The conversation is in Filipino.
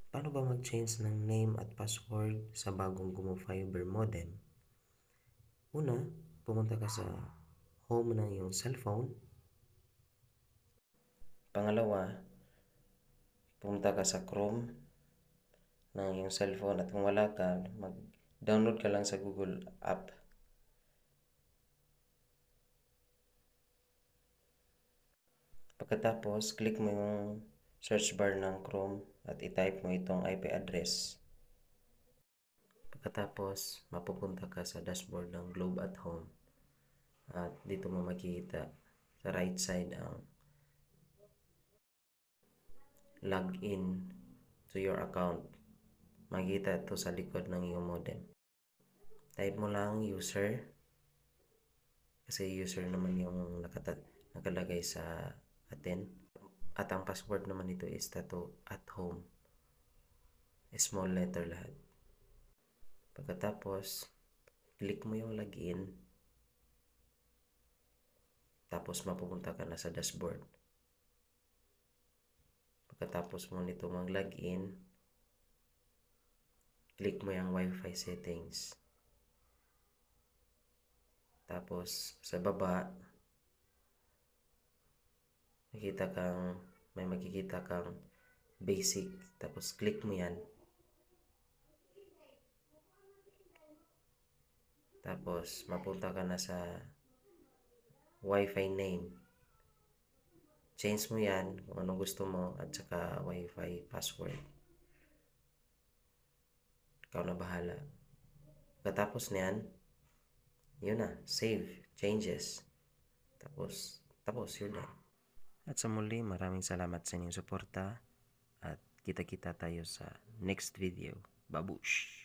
Paano ba mag-change ng name at password sa bagong Gumo Fiber modem? Una, pumunta ka sa home ng iyong cellphone. Pangalawa, pumunta ka sa Chrome ng iyong cellphone at kung wala ka, mag-download ka lang sa Google app. Pagkatapos, click mo yung search bar ng Chrome at i-type mo itong IP address. Pagkatapos, mapupunta ka sa dashboard ng Globe at Home at dito mo makikita sa right side ang login to your account. Makikita ito sa likod ng iyong modem. Type mo lang user kasi user naman yung nakalagay sa atin. At ang password naman nito is tattoo at home. Small letter lahat. Pagkatapos, click mo yung login. Tapos mapupunta ka na sa dashboard. Pagkatapos mo nito mag-login, click mo yung Wi-Fi settings. Tapos sa baba, may makikita kang basic. Tapos click mo yan. Tapos mapunta ka na sa Wi-Fi name. Change mo yan kung ano gusto mo at saka Wi-Fi password. Ikaw na bahala. Pagkatapos niyan, yun na, save, changes. Tapos yun na. At sa muli, maraming salamat sa inyong suporta at kita-kita tayo sa next video. Babush!